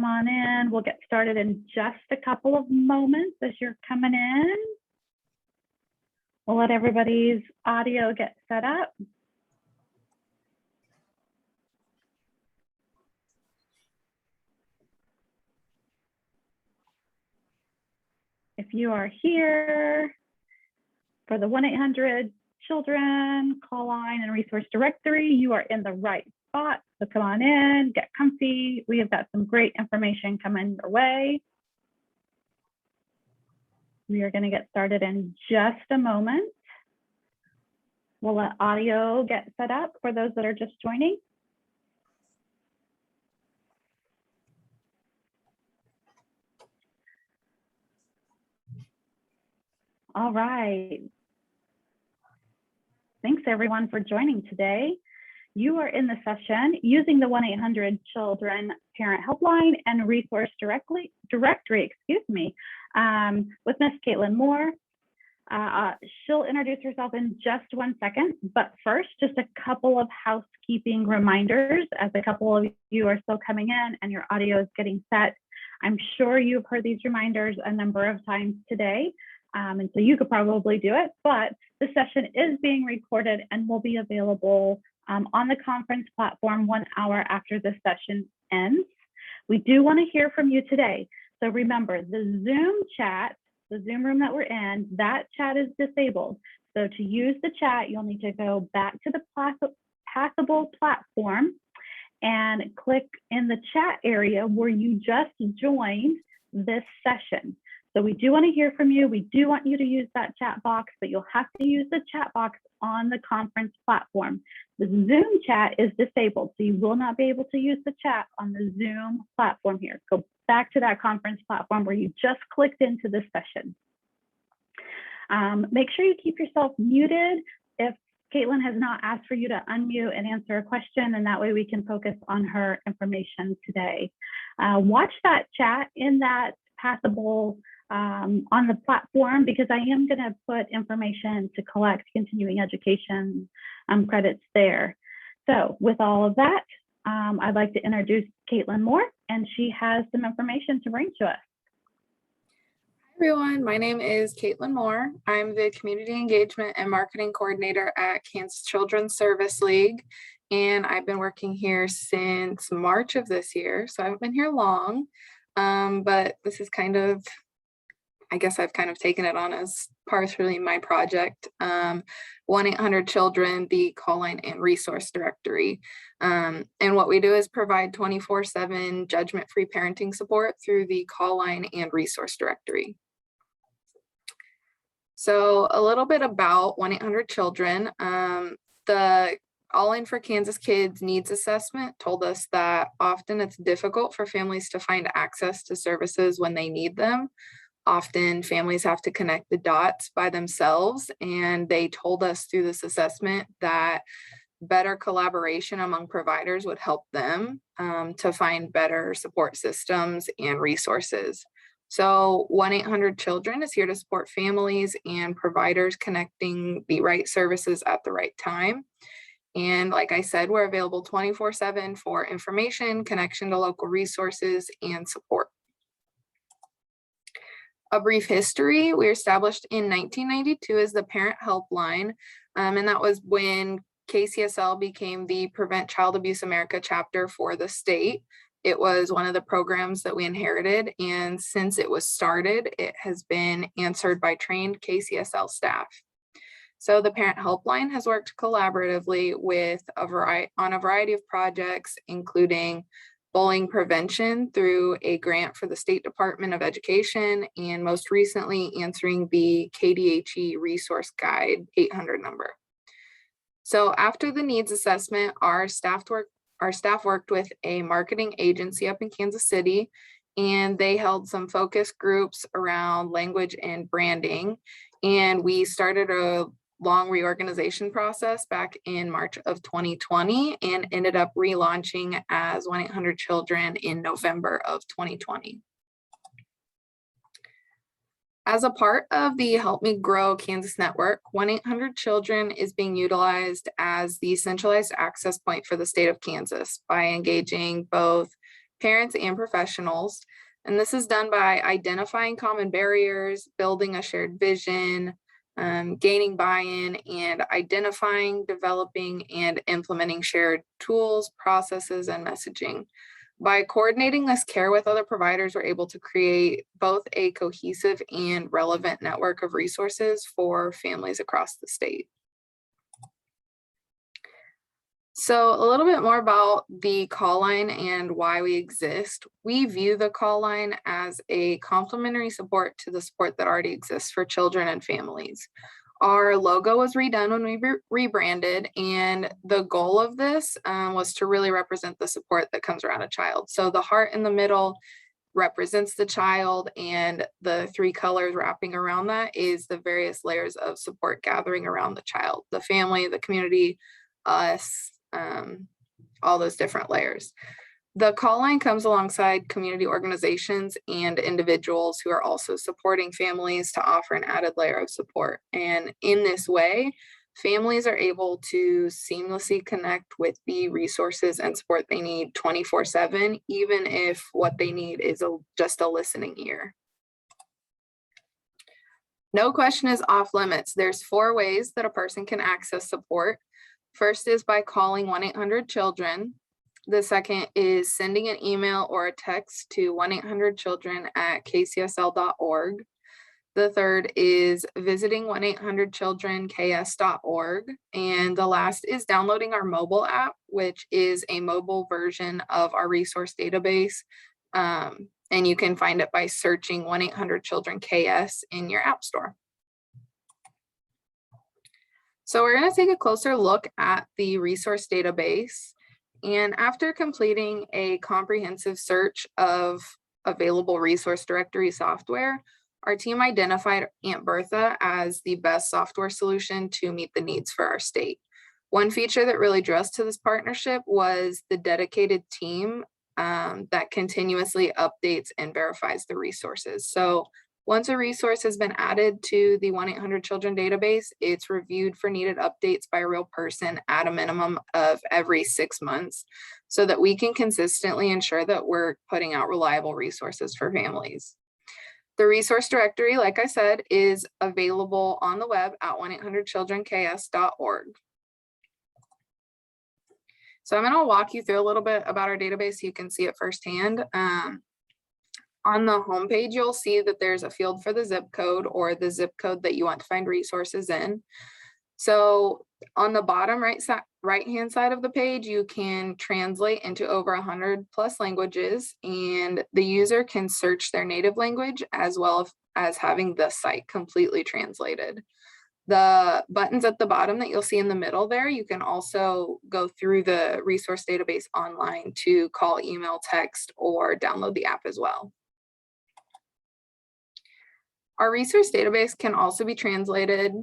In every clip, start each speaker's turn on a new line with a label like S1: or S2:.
S1: on in. We'll get started in just a couple of moments as you're coming in. We'll let everybody's audio get set up. If you are here for the 1-800 Children call line and resource directory, you are in the right spot. So come on in, get comfy. We have got some great information coming your way. We are going to get started in just a moment. We'll let audio get set up for those that are just joining. All right. Thanks everyone for joining today. You are in the session using the 1-800 Children Parent Helpline and Resource Directory, with Miss Caitlin Moore. She'll introduce herself in just 1 second, but first, just a couple of housekeeping reminders as a couple of you are still coming in and your audio is getting set. I'm sure you've heard these reminders a number of times today. And so you could probably do it, but the session is being recorded and will be available on the conference platform 1 hour after the session ends. We do want to hear from you today. So remember, the Zoom chat, the Zoom room that we're in, that chat is disabled. So to use the chat, you'll need to go back to the Passable platform and click in the chat area where you just joined this session. So we do want to hear from you. We do want you to use that chat box, but you'll have to use the chat box on the conference platform. The Zoom chat is disabled, so you will not be able to use the chat on the Zoom platform here. Go back to that conference platform where you just clicked into this session. Make sure you keep yourself muted if Caitlin has not asked for you to unmute and answer a question, and that way we can focus on her information today. Watch that chat in that Passable on the platform, because I am going to put information to collect continuing education credits there. So with all of that, I'd like to introduce Caitlin Moore, and she has some information to bring to us.
S2: Hi everyone, my name is Caitlin Moore. I'm the Community Engagement and Marketing Coordinator at Kansas Children's Service League, and I've been working here since March of this year, so I haven't been here long, but this is kind of, I guess I've kind of taken it on as partially my project. 1-800 Children, the call line and resource directory. And what we do is provide 24/7 judgment-free parenting support through the call line and resource directory. So a little bit about 1-800 Children. The All In for Kansas Kids needs assessment told us that often it's difficult for families to find access to services when they need them. Often families have to connect the dots by themselves, and they told us through this assessment that better collaboration among providers would help them to find better support systems and resources. So 1-800 Children is here to support families and providers connecting the right services at the right time. And like I said, we're available 24/7 for information, connection to local resources, and support. A brief history: we were established in 1992 as the Parent Helpline, and that was when KCSL became the Prevent Child Abuse America chapter for the state. It was one of the programs that we inherited, and since it was started, it has been answered by trained KCSL staff. So the Parent Helpline has worked collaboratively with on a variety of projects, including bullying prevention through a grant for the State Department of Education, and most recently answering the KDHE resource guide 800 number. So after the needs assessment, our staff worked with a marketing agency up in Kansas City, and they held some focus groups around language and branding. And we started a long reorganization process back in March of 2020 and ended up relaunching as 1-800 Children in November of 2020. As a part of the Help Me Grow Kansas network, 1-800 Children is being utilized as the centralized access point for the state of Kansas by engaging both parents, and professionals. And this is done by identifying common barriers, building a shared vision, gaining buy-in, and identifying, developing, and implementing shared tools, processes, and messaging. By coordinating this care with other providers, we're able to create both a cohesive and relevant network of resources for families across the state. So a little bit more about the call line and why we exist. We view the call line as a complementary support to the support that already exists for children and families. Our logo was redone when we rebranded, and the goal of this was to really represent the support that comes around a child. So the heart in the middle represents the child, and the three colors wrapping around that is the various layers of support gathering around the child, the family, the community, us, all those different layers. The call line comes alongside community organizations and individuals who are also supporting families to offer an added layer of support. And in this way, families are able to seamlessly connect with the resources and support they need 24/7, even if what they need is just a listening ear. No question is off limits. There's 4 ways that a person can access support. First is by calling 1-800-CHILDREN. The second is sending an email or a text to 1-800-CHILDREN@kcsl.org. The third is visiting 1-800-CHILDRENKS.org. And the last is downloading our mobile app, which is a mobile version of our resource database. And you can find it by searching 1-800-CHILDREN-KS in your app store. So we're going to take a closer look at the resource database. And after completing a comprehensive search of available resource directory software, our team identified Aunt Bertha as the best software solution to meet the needs for our state. One feature that really drew us to this partnership was the dedicated team that continuously updates and verifies the resources. So once a resource has been added to the 1-800-CHILDREN database, it's reviewed for needed updates by a real person at a minimum of every 6 months, so that we can consistently ensure that we're putting out reliable resources for families. The resource directory, like I said, is available on the web at 1-800-CHILDRENKS.org. So I'm going to walk you through a little bit about our database so you can see it firsthand. On the homepage, you'll see that there's a field for the zip code or the zip code that you want to find resources in. So on the bottom right-hand side of the page, you can translate into over 100+ languages, and the user can search their native language as well as having the site completely translated. The buttons at the bottom that you'll see in the middle there, you can also go through the resource database online to call, email, text, or download the app as well. Our resource database can also be translated,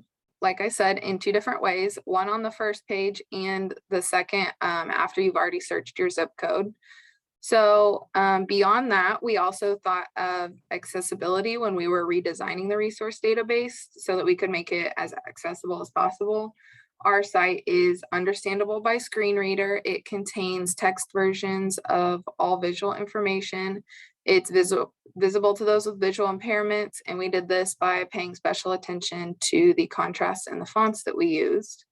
S2: like I said, in 2 different ways, one on the first page and the second after you've already searched your zip code. So beyond that, we also thought of accessibility when we were redesigning the resource database so that we could make it as accessible as possible. Our site is understandable by screen reader. It contains text versions of all visual information. It's visible to those with visual impairments, and we did this by paying special attention to the contrast and the fonts that we used.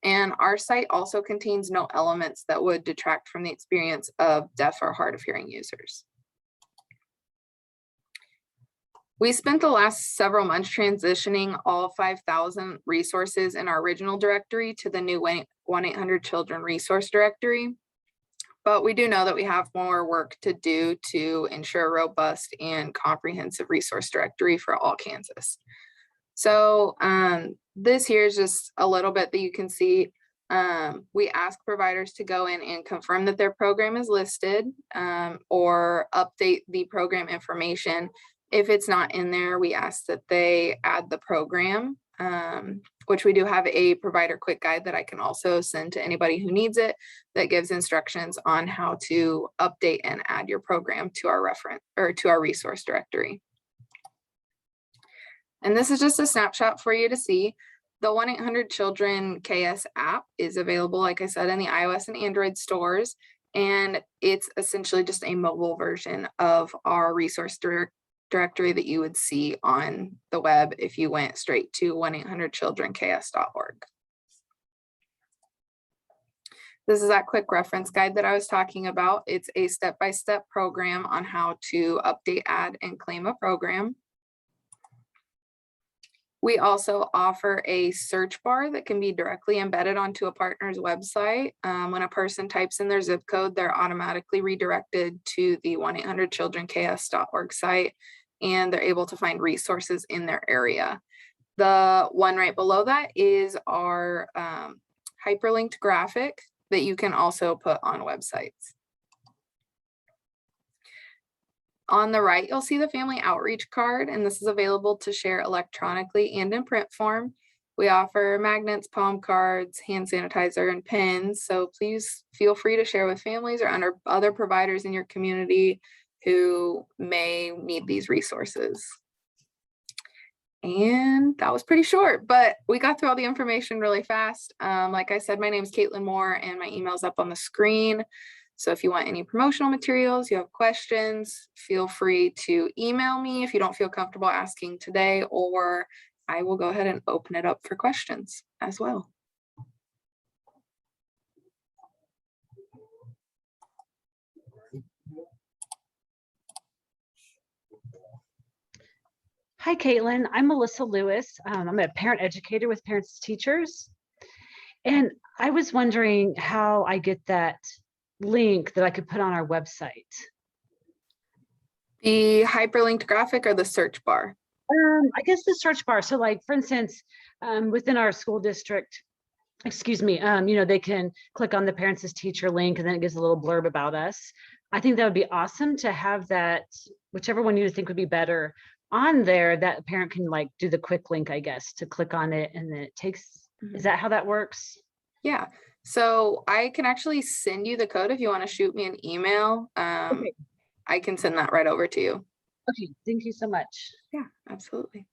S2: And our site also contains no elements that would detract from the experience of deaf or hard of hearing users. We spent the last several months transitioning all 5,000 resources in our original directory to the new 1-800-CHILDREN resource directory. But we do know that we have more work to do to ensure a robust and comprehensive resource directory for all Kansas. So this here is just a little bit that you can see. We ask providers to go in and confirm that their program is listed or update the program information. If it's not in there, we ask that they add the program, which we do have a provider quick guide that I can also send to anybody who needs it that gives instructions on how to update and add your program to our reference or to our resource directory. And this is just a snapshot for you to see. The 1-800-CHILDREN KS app is available, like I said, in the iOS and Android stores. And it's essentially just a mobile version of our resource directory that you would see on the web if you went straight to 1-800-CHILDREN-KS.org. This is that quick reference guide that I was talking about. It's a step-by-step program on how to update, add, and claim a program. We also offer a search bar that can be directly embedded onto a partner's website. When a person types in their zip code, they're automatically redirected to the 1-800-CHILDREN-KS.org site, and they're able to find resources in their area. The one right below that is our hyperlinked graphic that you can also put on websites. On the right, you'll see the family outreach card, and this is available to share electronically and in print form. We offer magnets, palm cards, hand sanitizer, and pens. So please feel free to share with families or other providers in your community who may need these resources. And that was pretty short, but we got through all the information really fast. Like I said, my name is Caitlin Moore and my email's up on the screen. So if you want any promotional materials, you have questions, feel free to email me if you don't feel comfortable asking today, or I will go ahead and open it up for questions as well.
S3: Hi, Caitlin. I'm Melissa Lewis. I'm a parent educator with Parents Teachers. And I was wondering how I get that link that I could put on our website.
S2: The hyperlinked graphic or the search bar?
S3: I guess the search bar. So like, for instance, within our school district, excuse me, they can click on the Parents as Teacher link and then it gives a little blurb about us. I think that would be awesome to have that, whichever one you think would be better on there, that a parent can like do the quick link, I guess, to click on it and then it takes, is that how that works?
S2: Yeah, so I can actually send you the code if you want to shoot me an email.
S3: Okay.
S2: I can send that right over to you.
S3: Okay, thank you so much.
S2: Yeah, absolutely.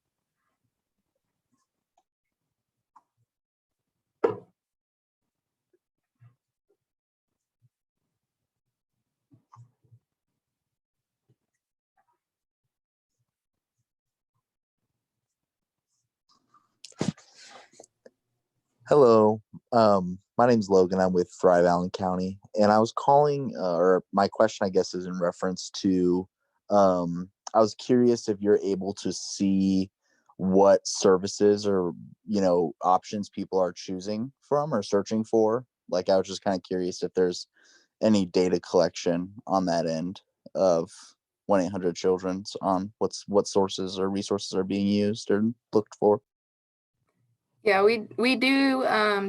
S4: Hello, my name's Logan. I'm with Thrive Allen County, and I was calling, or my question, I guess, is in reference to, I was curious if you're able to see what services or, options people are choosing from or searching for. Like, I was just kind of curious if there's any data collection on that end of 1-800-Children's on what sources or resources are being used or looked for.
S2: Yeah, we do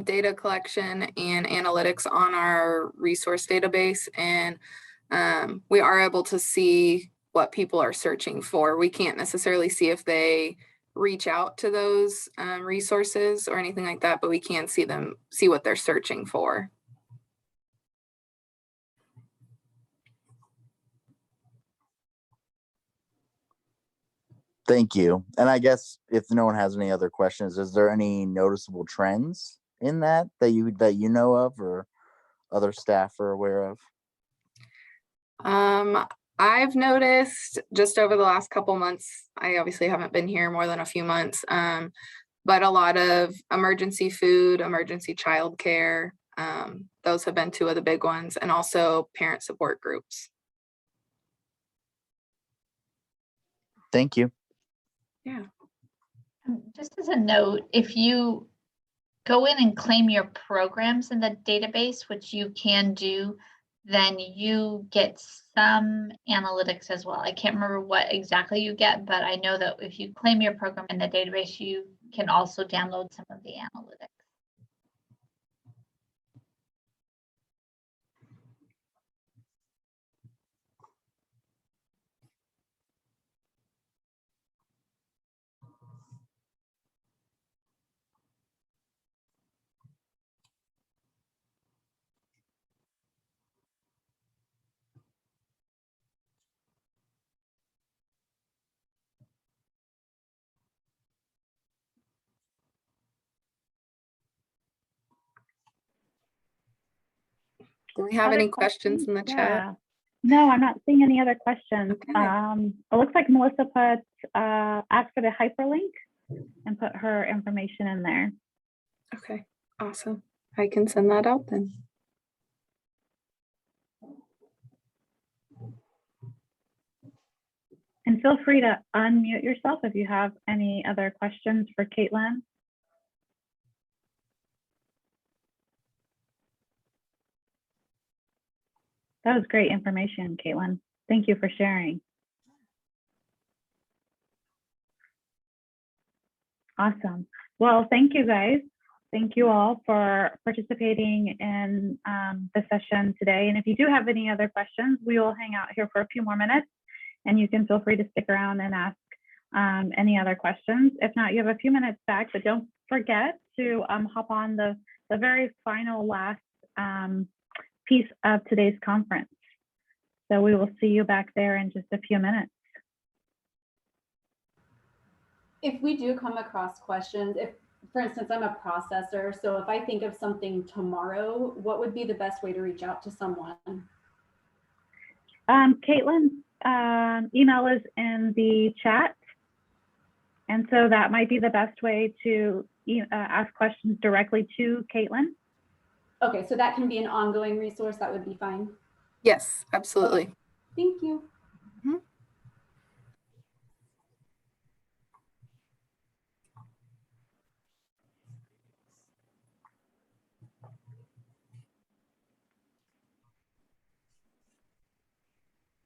S2: data collection and analytics on our resource database, and we are able to see what people are searching for. We can't necessarily see if they reach out to those resources or anything like that, but we can see what they're searching for.
S4: Thank you. And I guess if no one has any other questions, is there any noticeable trends in that you know of or other staff are aware of?
S2: I've noticed just over the last couple months, I obviously haven't been here more than a few months, but a lot of emergency food, emergency childcare, those have been two of the big ones, and also parent support groups.
S4: Thank you.
S2: Yeah.
S5: Just as a note, if you go in and claim your programs in the database, which you can do, then you get some analytics as well. I can't remember what exactly you get, but I know that if you claim your program in the database, you can also download some of the analytics.
S2: Do we have
S1: Other
S2: any questions in the chat?
S1: Yeah. No, I'm not seeing any other questions.
S2: Okay.
S1: It looks like Melissa put asked for the hyperlink and put her information in there.
S2: Okay, awesome. I can send that out then.
S1: And feel free to unmute yourself if you have any other questions for Caitlin. That was great information, Caitlin. Thank you for sharing. Awesome. Well, thank you guys. Thank you all for participating in the session today. And if you do have any other questions, we will hang out here for a few more minutes and you can feel free to stick around and ask any other questions. If not, you have a few minutes back, but don't forget to hop on the very final last piece of today's conference. So we will see you back there in just a few minutes.
S6: If we do come across questions, if, for instance, I'm a processor, so if I think of something tomorrow, what would be the best way to reach out to someone?
S1: Caitlin's email is in the chat. And so that might be the best way to ask questions directly to Caitlin.
S6: Okay, so that can be an ongoing resource. That would be fine.
S2: Yes, absolutely.
S6: Thank you.
S2: Mhm.